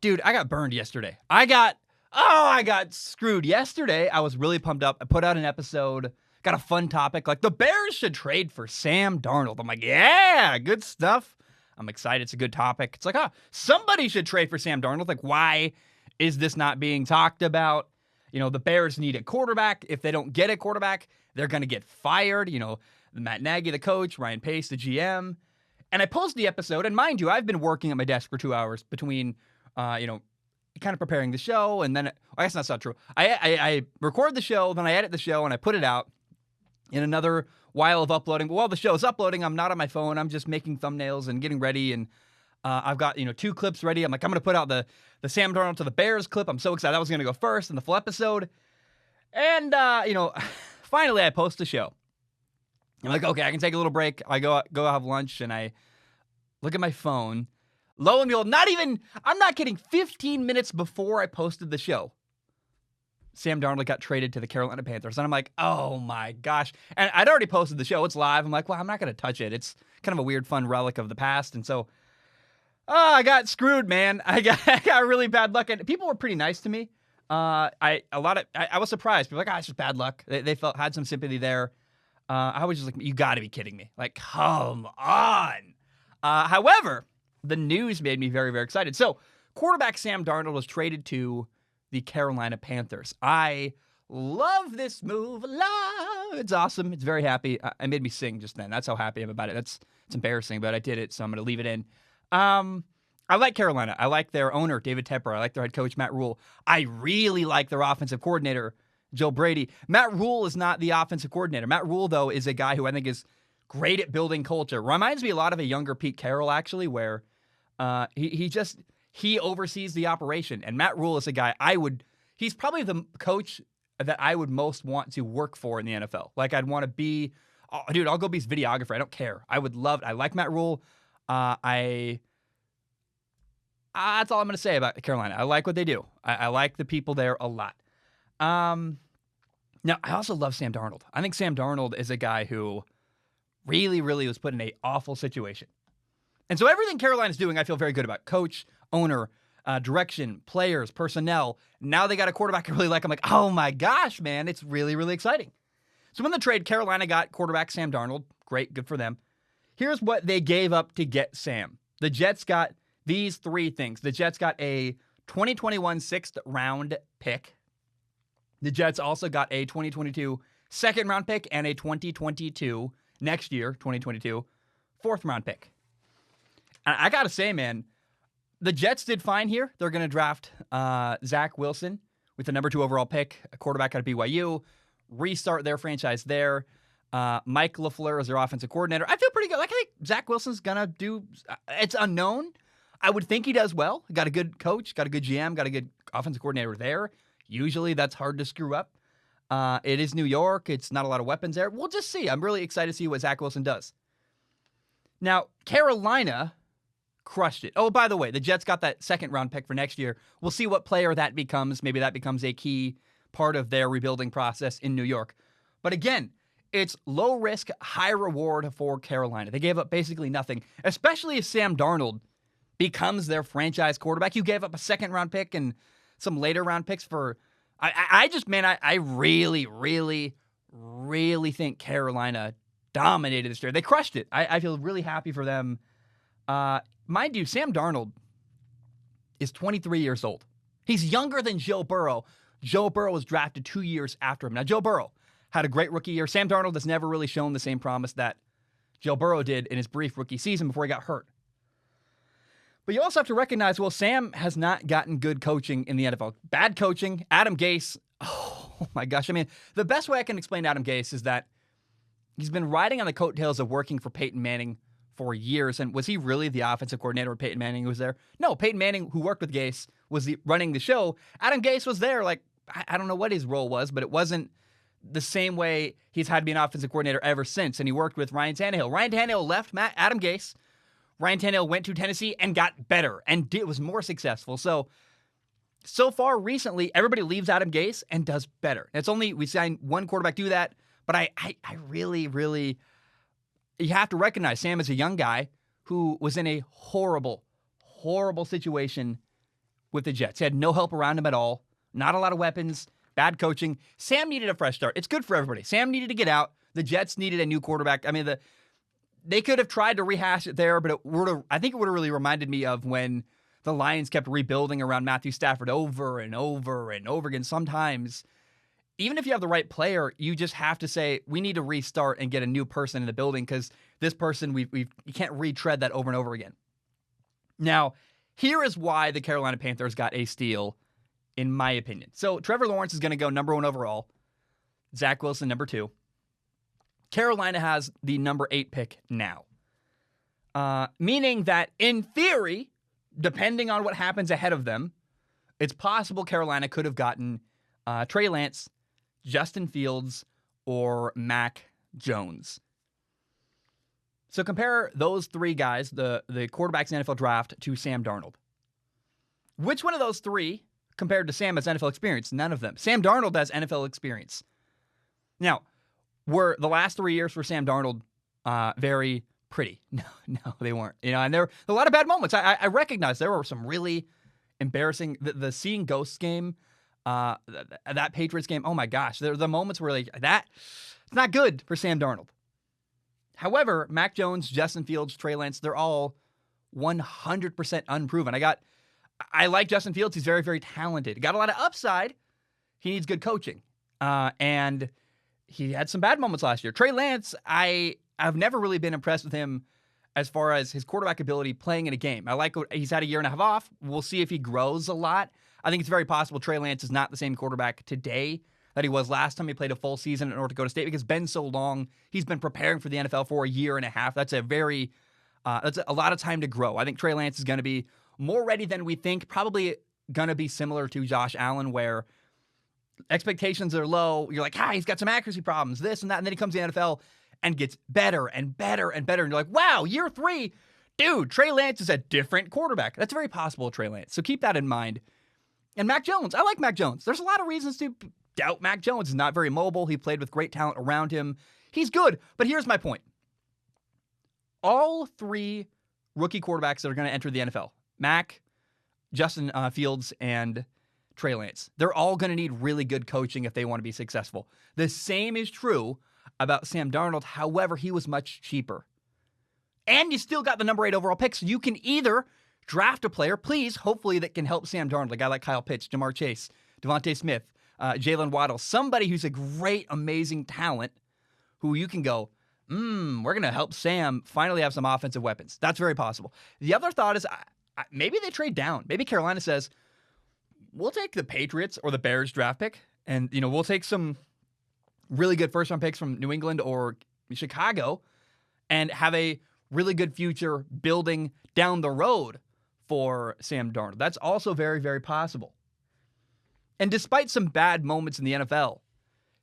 Dude, I got burned yesterday. I got screwed yesterday. I was really pumped up. I put out an episode, got a fun topic, like the Bears should trade for Sam Darnold. I'm like, yeah, good stuff. I'm excited. It's a good topic. It's like, somebody should trade for Sam Darnold. Like, why is this not being talked about? The Bears need a quarterback. If they don't get a quarterback, they're going to get fired. Matt Nagy, the coach, Ryan Pace, the GM. And I posted the episode, and mind you, I've been working at my desk for 2 hours between, kind of preparing the show, and then, I guess that's not true. I record the show, then I edit the show, and I put it out in another while of uploading. But while the show is uploading, I'm not on my phone. I'm just making thumbnails and getting ready, and I've got, 2 clips ready. I'm like, I'm going to put out the Sam Darnold to the Bears clip. I'm so excited. That was going to go first in the full episode. And, finally I post the show. I'm like, okay, I can take a little break. I go have lunch, and I look at my phone. Lo and behold, I'm not kidding, 15 minutes before I posted the show, Sam Darnold got traded to the Carolina Panthers. And I'm like, oh my gosh. And I'd already posted the show. It's live. I'm like, well, I'm not going to touch it. It's kind of a weird, fun relic of the past. And so, I got screwed, man. I got really bad luck. And people were pretty nice to me. I was surprised. People were like, it's just bad luck. They had some sympathy there. I was just like, you got to be kidding me. Like, come on. However, the news made me very, very excited. So, quarterback Sam Darnold was traded to the Carolina Panthers. I love this move. It's awesome. It's very happy. It made me sing just then. That's how happy I'm about it. It's embarrassing, but I did it, so I'm going to leave it in. I like Carolina. I like their owner, David Tepper. I like their head coach, Matt Rule. I really like their offensive coordinator, Joe Brady. Matt Rule is not the offensive coordinator. Matt Rule, though, is a guy who I think is great at building culture. Reminds me a lot of a younger Pete Carroll, actually, where he oversees the operation. And Matt Rule is a guy he's probably the coach that I would most want to work for in the NFL. Like, I'd want to be, I'll go be his videographer. I don't care. I like Matt Rule. That's all I'm going to say about Carolina. I like what they do. I like the people there a lot. Now, I also love Sam Darnold. I think Sam Darnold is a guy who really, really was put in an awful situation. And so everything Carolina's doing, I feel very good about. Coach, owner, direction, players, personnel. Now they got a quarterback I really like. I'm like, oh my gosh, man, it's really, really exciting. So in the trade, Carolina got quarterback Sam Darnold. Great, good for them. Here's what they gave up to get Sam. The Jets got these 3 things. The Jets got a 2021 6th round pick. The Jets also got a 2022 second round pick and a 2022, next year, 2022, 4th round pick. And I got to say, man, the Jets did fine here. They're going to draft Zach Wilson with the number 2 overall pick, a quarterback out of BYU, restart their franchise there. Mike LaFleur is their offensive coordinator. I feel pretty good. Like, I think Zach Wilson's going to do, it's unknown. I would think he does well. Got a good coach, got a good GM, got a good offensive coordinator there. Usually that's hard to screw up. It is New York. It's not a lot of weapons there. We'll just see. I'm really excited to see what Zach Wilson does. Now, Carolina crushed it. Oh, by the way, the Jets got that 2nd round pick for next year. We'll see what player that becomes. Maybe that becomes a key part of their rebuilding process in New York. But again, it's low risk, high reward for Carolina. They gave up basically nothing, especially if Sam Darnold becomes their franchise quarterback. You gave up a 2nd round pick and some later round picks for, I really, really, really think Carolina dominated this year. They crushed it. I feel really happy for them. Mind you, Sam Darnold is 23 years old. He's younger than Joe Burrow. Joe Burrow was drafted 2 years after him. Now, Joe Burrow had a great rookie year. Sam Darnold has never really shown the same promise that Joe Burrow did in his brief rookie season before he got hurt. But you also have to recognize, well, Sam has not gotten good coaching in the NFL. Bad coaching. Adam Gase. Oh, my gosh. I mean, the best way I can explain Adam Gase is that he's been riding on the coattails of working for Peyton Manning for years. And was he really the offensive coordinator when Peyton Manning was there? No, Peyton Manning, who worked with Gase, was running the show. Adam Gase was there. Like, I don't know what his role was, but it wasn't the same way he's had to be an offensive coordinator ever since. And he worked with Ryan Tannehill. Ryan Tannehill left Adam Gase. Ryan Tannehill went to Tennessee and got better and was more successful. So far recently, everybody leaves Adam Gase and does better. We signed one quarterback do that, but I really, really, you have to recognize Sam is a young guy who was in a horrible, horrible situation with the Jets. He had no help around him at all. Not a lot of weapons. Bad coaching. Sam needed a fresh start. It's good for everybody. Sam needed to get out. The Jets needed a new quarterback. I mean, they could have tried to rehash it there, but I think it would have really reminded me of when the Lions kept rebuilding around Matthew Stafford over and over and over again. Sometimes, even if you have the right player, you just have to say, we need to restart and get a new person in the building because this person, you can't retread that over and over again. Now, here is why the Carolina Panthers got a steal, in my opinion. So Trevor Lawrence is going to go number 1 overall. Zach Wilson, number 2. Carolina has the number 8 pick now. Meaning that, in theory, depending on what happens ahead of them, it's possible Carolina could have gotten Trey Lance, Justin Fields, or Mac Jones. So compare those 3 guys, the quarterbacks in the NFL draft, to Sam Darnold. Which one of those 3 compared to Sam has NFL experience? None of them. Sam Darnold has NFL experience. Now, were the last 3 years for Sam Darnold very pretty? No, they weren't. And there were a lot of bad moments. I recognize there were some really embarrassing. The seeing ghosts game, that Patriots game. Oh my gosh, there are the moments where it's not good for Sam Darnold. However, Mac Jones, Justin Fields, Trey Lance, they're all 100% unproven. I like Justin Fields. He's very, very talented. He got a lot of upside. He needs good coaching. And he had some bad moments last year. Trey Lance, I've never really been impressed with him as far as his quarterback ability playing in a game. I like he's had a year and a half off. We'll see if he grows a lot. I think it's very possible Trey Lance is not the same quarterback today that he was last time he played a full season at North Dakota State because it's been so long. He's been preparing for the NFL for a year and a half. That's that's a lot of time to grow. I think Trey Lance is going to be more ready than we think. Probably going to be similar to Josh Allen, where expectations are low. You're like, he's got some accuracy problems, this and that. And then he comes to the NFL and gets better and better and better. And you're like, wow, year 3, dude, Trey Lance is a different quarterback. That's very possible with Trey Lance. So keep that in mind. And Mac Jones, I like Mac Jones. There's a lot of reasons to doubt Mac Jones. He's not very mobile. He played with great talent around him. He's good. But here's my point. All 3 rookie quarterbacks that are going to enter the NFL, Mac, Justin Fields, and Trey Lance, they're all going to need really good coaching if they want to be successful. The same is true about Sam Darnold. However, he was much cheaper. And you still got the number 8 overall pick, so you can either draft a player, please, hopefully that can help Sam Darnold, a guy like Kyle Pitts, Jamar Chase, Devontae Smith, Jalen Waddle, somebody who's a great, amazing talent who you can go, we're going to help Sam finally have some offensive weapons. That's very possible. The other thought is maybe they trade down. Maybe Carolina says, we'll take the Patriots or the Bears draft pick, and we'll take some really good first-round picks from New England or Chicago and have a really good future building down the road for Sam Darnold. That's also very, very possible. And despite some bad moments in the NFL,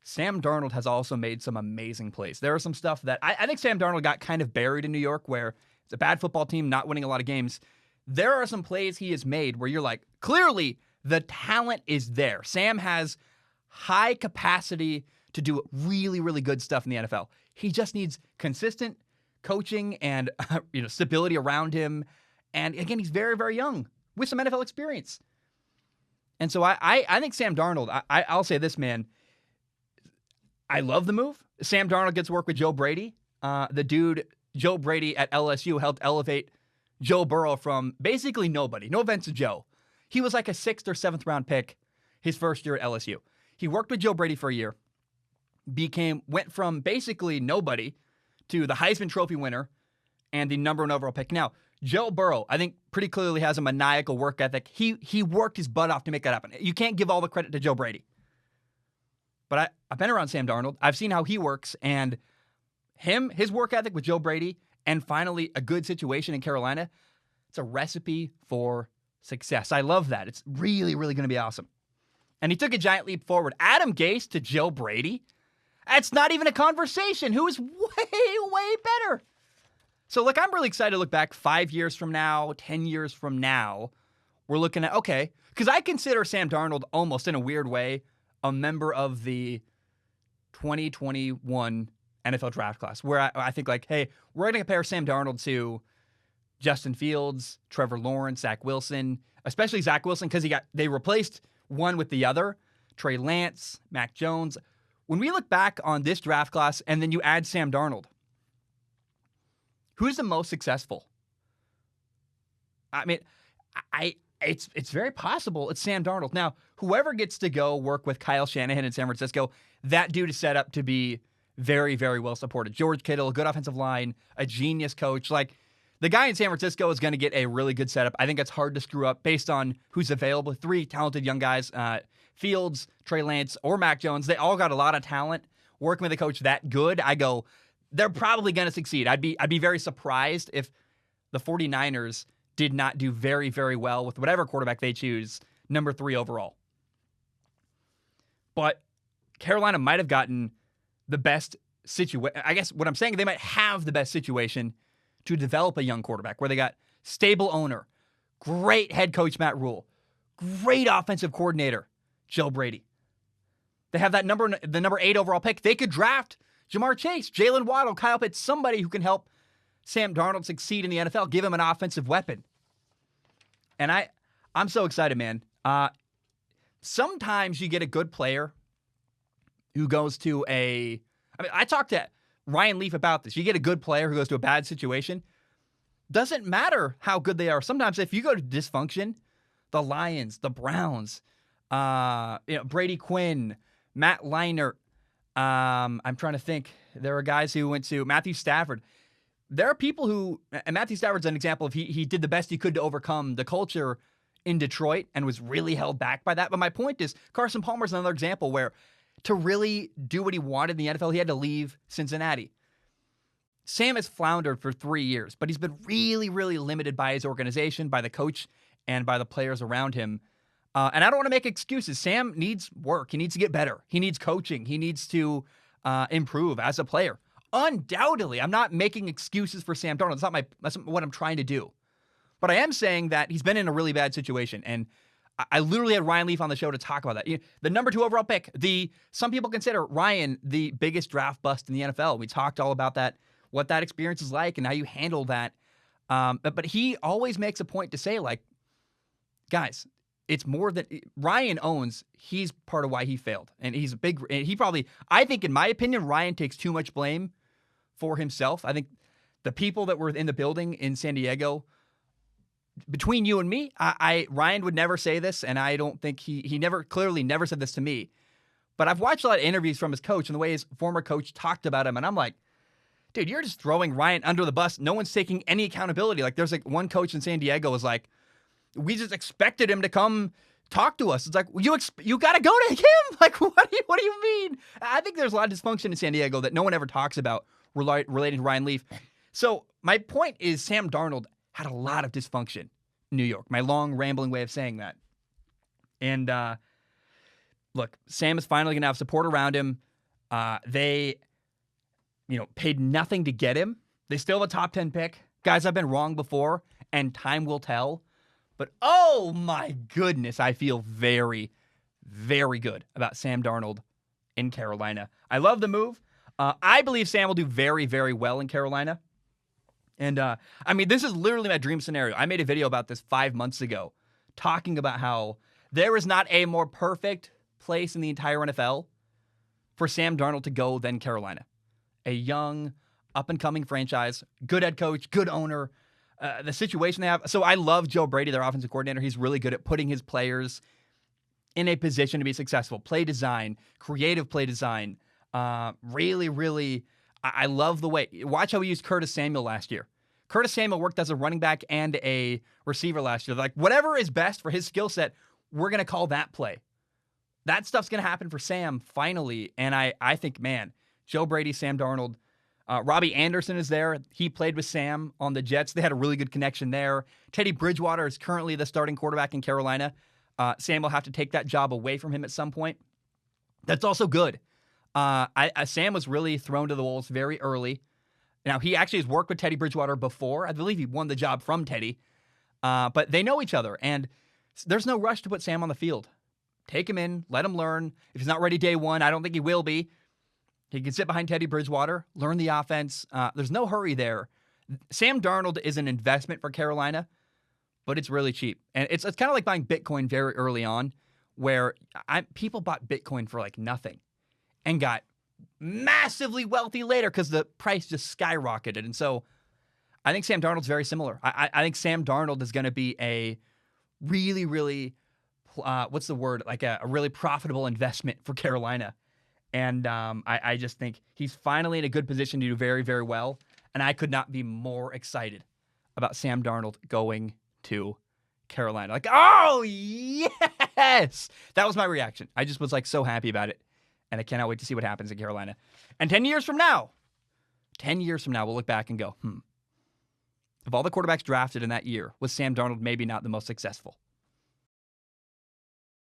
Sam Darnold has also made some amazing plays. There are some stuff that I think Sam Darnold got kind of buried in New York, where it's a bad football team, not winning a lot of games. There are some plays he has made where you're like, clearly the talent is there. Sam has high capacity to do really, really good stuff in the NFL. He just needs consistent coaching and stability around him. And again, he's very, very young with some NFL experience. And so I think Sam Darnold, I'll say this, man, I love the move. Sam Darnold gets to work with Joe Brady. The dude, Joe Brady at LSU, helped elevate Joe Burrow from basically nobody. No offense to Joe. He was like a 6th or 7th round pick his first year at LSU. He worked with Joe Brady for a year, went from basically nobody to the Heisman Trophy winner and the number 1 overall pick. Now, Joe Burrow, I think, pretty clearly has a maniacal work ethic. He worked his butt off to make that happen. You can't give all the credit to Joe Brady. But I've been around Sam Darnold. I've seen how he works, and his work ethic with Joe Brady, and finally a good situation in Carolina, it's a recipe for success. I love that. It's really, really going to be awesome. And he took a giant leap forward. Adam Gase to Joe Brady? That's not even a conversation. Who is way, way better? So, look, I'm really excited to look back 5 years from now, 10 years from now. We're looking at, okay, because I consider Sam Darnold almost in a weird way a member of the 2021 NFL draft class, where I think like, hey, we're going to compare Sam Darnold to Justin Fields, Trevor Lawrence, Zach Wilson, especially Zach Wilson because they replaced one with the other. Trey Lance, Mac Jones. When we look back on this draft class and then you add Sam Darnold, who's the most successful? I mean, it's very possible it's Sam Darnold. Now, whoever gets to go work with Kyle Shanahan in San Francisco, that dude is set up to be very, very well supported. George Kittle, good offensive line, a genius coach. Like, the guy in San Francisco is going to get a really good setup. I think it's hard to screw up based on who's available. 3 talented young guys, Fields, Trey Lance, or Mac Jones. They all got a lot of talent. Working with a coach that good, I go, they're probably going to succeed. I'd be very surprised if the 49ers did not do very, very well with whatever quarterback they choose, number 3 overall. But Carolina might have gotten the best situation. I guess what I'm saying, they might have the best situation to develop a young quarterback where they got stable owner, great head coach Matt Rule, great offensive coordinator Joe Brady. They have the number 8 overall pick. They could draft Jamar Chase, Jalen Waddle, Kyle Pitts, somebody who can help Sam Darnold succeed in the NFL, give him an offensive weapon. And I'm so excited, man. Sometimes you get a good player who goes to I talked to Ryan Leaf about this. You get a good player who goes to a bad situation. Doesn't matter how good they are. Sometimes if you go to dysfunction, the Lions, the Browns, Brady Quinn, Matt Leinart, I'm trying to think. There are guys who went to Matthew Stafford. There are people who, and Matthew Stafford's an example of he did the best he could to overcome the culture in Detroit and was really held back by that. But my point is, Carson Palmer's another example where to really do what he wanted in the NFL, he had to leave Cincinnati. Sam has floundered for 3 years, but he's been really, really limited by his organization, by the coach, and by the players around him. And I don't want to make excuses. Sam needs work. He needs to get better. He needs coaching. He needs to improve as a player. Undoubtedly, I'm not making excuses for Sam Darnold. That's what I'm trying to do. But I am saying that he's been in a really bad situation. And I literally had Ryan Leaf on the show to talk about that. The number 2 overall pick, some people consider Ryan the biggest draft bust in the NFL. We talked all about that, what that experience is like and how you handle that. But he always makes a point to say, like, guys, it's more than Ryan owns. He's part of why he failed. And he's I think, in my opinion, Ryan takes too much blame for himself. I think the people that were in the building in San Diego, between you and me, Ryan would never say this, and I don't think he never said this to me. But I've watched a lot of interviews from his coach and the way his former coach talked about him, and I'm like, dude, you're just throwing Ryan under the bus. No one's taking any accountability. Like, there's like one coach in San Diego was like, we just expected him to come talk to us. It's like, you got to go to him. Like, what do you mean? I think there's a lot of dysfunction in San Diego that no one ever talks about relating to Ryan Leaf. So my point is Sam Darnold had a lot of dysfunction in New York. My long, rambling way of saying that. And look, Sam is finally going to have support around him. They, paid nothing to get him. They still have a top 10 pick. Guys, I've been wrong before, and time will tell. But, oh my goodness, I feel very, very good about Sam Darnold in Carolina. I love the move. I believe Sam will do very, very well in Carolina. And, this is literally my dream scenario. I made a video about this 5 months ago, talking about how there is not a more perfect place in the entire NFL for Sam Darnold to go than Carolina. A young, up-and-coming franchise, good head coach, good owner, the situation they have. So I love Joe Brady, their offensive coordinator. He's really good at putting his players in a position to be successful. Play design, creative play design. Really, really, I love the way. Watch how he used Curtis Samuel last year. Curtis Samuel worked as a running back and a receiver last year. Like, whatever is best for his skill set, we're going to call that play. That stuff's going to happen for Sam finally. And I think, man, Joe Brady, Sam Darnold, Robbie Anderson is there. He played with Sam on the Jets. They had a really good connection there. Teddy Bridgewater is currently the starting quarterback in Carolina. Sam will have to take that job away from him at some point. That's also good. Sam was really thrown to the wolves very early. Now, he actually has worked with Teddy Bridgewater before. I believe he won the job from Teddy. But they know each other, and there's no rush to put Sam on the field. Take him in, let him learn. If he's not ready day one, I don't think he will be. He can sit behind Teddy Bridgewater, learn the offense. There's no hurry there. Sam Darnold is an investment for Carolina, but it's really cheap. And it's kind of like buying Bitcoin very early on, where people bought Bitcoin for like nothing and got massively wealthy later because the price just skyrocketed. And so I think Sam Darnold's very similar. I think Sam Darnold is going to be a really, really, what's the word? Like a really profitable investment for Carolina. And I just think he's finally in a good position to do very, very well. And I could not be more excited about Sam Darnold going to Carolina. Like, oh, yes! That was my reaction. I just was like so happy about it. And I cannot wait to see what happens in Carolina. And 10 years from now, we'll look back and go, of all the quarterbacks drafted in that year, was Sam Darnold maybe not the most successful?